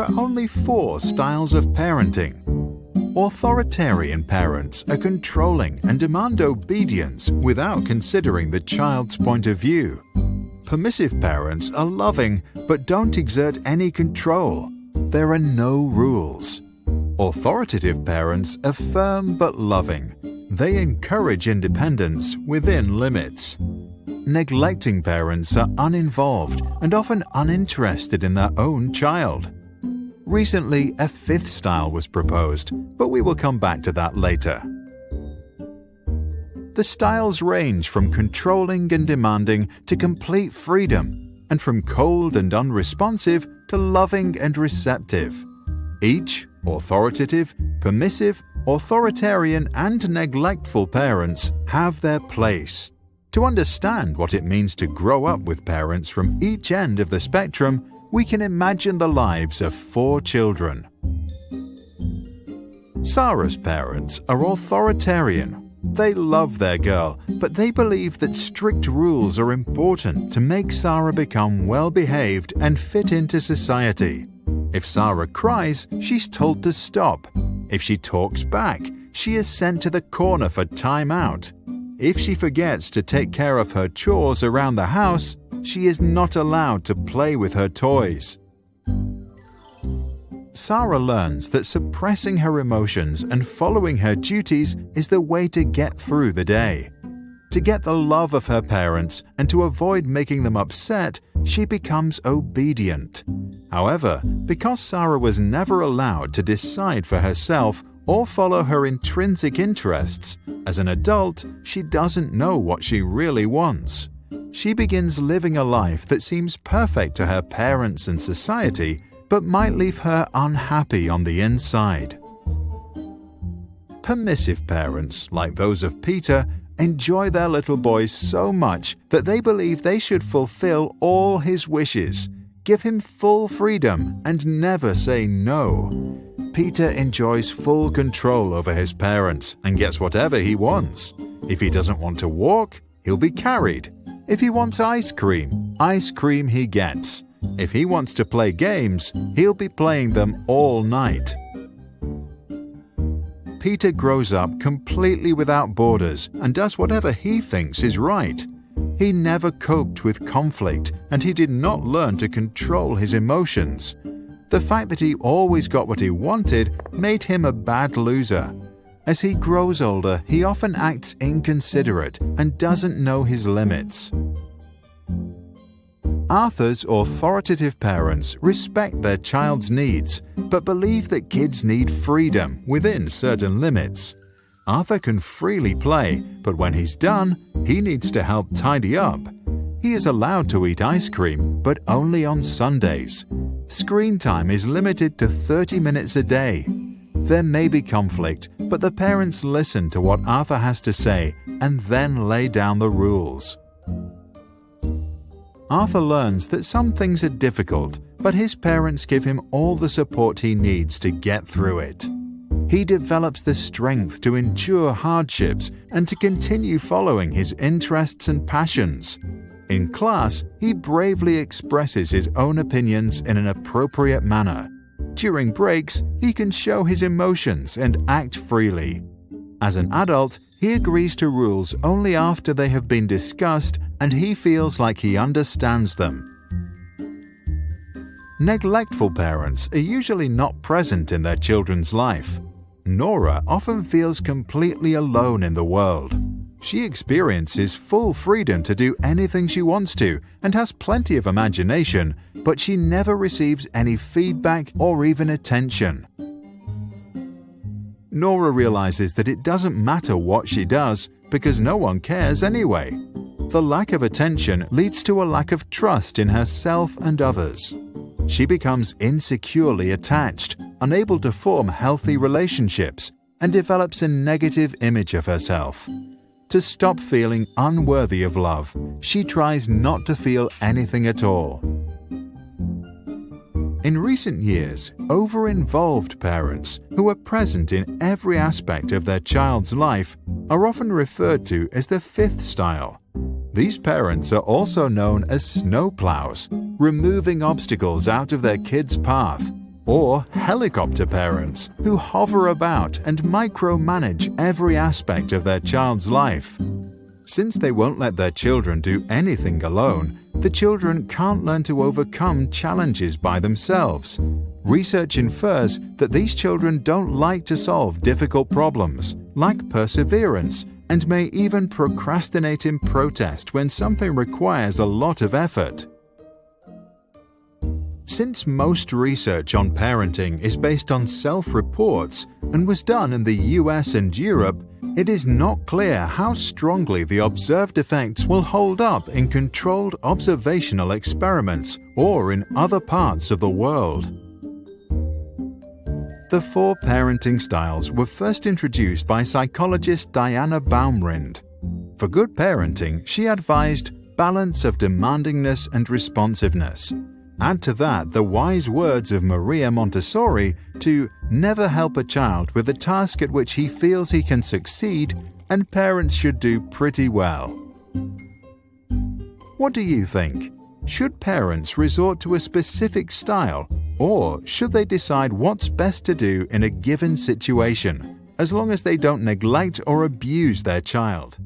There are only 4 styles of parenting. Authoritarian parents are controlling and demand obedience without considering the child's point of view. Permissive parents are loving but don't exert any control. There are no rules. Authoritative parents are firm but loving. They encourage independence within limits. Neglecting parents are uninvolved and often uninterested in their own child. Recently, a 5th style was proposed, but we will come back to that later. The styles range from controlling and demanding to complete freedom, and from cold and unresponsive to loving and receptive. Each, authoritative, permissive, authoritarian, and neglectful parents have their place. To understand what it means to grow up with parents from each end of the spectrum, we can imagine the lives of 4 children. Sarah's parents are authoritarian. They love their girl, but they believe that strict rules are important to make Sarah become well-behaved and fit into society. If Sarah cries, she's told to stop. If she talks back, she is sent to the corner for time out. If she forgets to take care of her chores around the house, she is not allowed to play with her toys. Sarah learns that suppressing her emotions and following her duties is the way to get through the day. To get the love of her parents and to avoid making them upset, she becomes obedient. However, because Sarah was never allowed to decide for herself or follow her intrinsic interests, as an adult, she doesn't know what she really wants. She begins living a life that seems perfect to her parents and society, but might leave her unhappy on the inside. Permissive parents, like those of Peter, enjoy their little boys so much that they believe they should fulfill all his wishes, give him full freedom, and never say no. Peter enjoys full control over his parents and gets whatever he wants. If he doesn't want to walk, he'll be carried. If he wants ice cream he gets. If he wants to play games, he'll be playing them all night. Peter grows up completely without borders and does whatever he thinks is right. He never coped with conflict, and he did not learn to control his emotions. The fact that he always got what he wanted made him a bad loser. As he grows older, he often acts inconsiderate and doesn't know his limits. Arthur's authoritative parents respect their child's needs, but believe that kids need freedom within certain limits. Arthur can freely play, but when he's done, he needs to help tidy up. He is allowed to eat ice cream, but only on Sundays. Screen time is limited to 30 minutes a day. There may be conflict, but the parents listen to what Arthur has to say and then lay down the rules. Arthur learns that some things are difficult, but his parents give him all the support he needs to get through it. He develops the strength to endure hardships and to continue following his interests and passions. In class, he bravely expresses his own opinions in an appropriate manner. During breaks, he can show his emotions and act freely. As an adult, he agrees to rules only after they have been discussed and he feels like he understands them. Neglectful parents are usually not present in their children's life. Nora often feels completely alone in the world. She experiences full freedom to do anything she wants to and has plenty of imagination, but she never receives any feedback or even attention. Nora realizes that it doesn't matter what she does because no one cares anyway. The lack of attention leads to a lack of trust in herself and others. She becomes insecurely attached, unable to form healthy relationships, and develops a negative image of herself. To stop feeling unworthy of love, she tries not to feel anything at all. In recent years, over-involved parents who are present in every aspect of their child's life are often referred to as the 5th style. These parents are also known as snowplows, removing obstacles out of their kids' path. or helicopter parents who hover about and micromanage every aspect of their child's life. Since they won't let their children do anything alone, the children can't learn to overcome challenges by themselves. Research infers that these children don't like to solve difficult problems, lack perseverance, and may even procrastinate in protest when something requires a lot of effort. Since most research on parenting is based on self-reports and was done in the US and Europe, it is not clear how strongly the observed effects will hold up in controlled observational experiments or in other parts of the world. The 4 parenting styles were first introduced by psychologist Diana Baumrind. For good parenting, she advised balance of demandingness and responsiveness. Add to that the wise words of Maria Montessori to never help a child with a task at which he feels he can succeed, and parents should do pretty well. What do you think? Should parents resort to a specific style, or should they decide what's best to do in a given situation, as long as they don't neglect or abuse their child?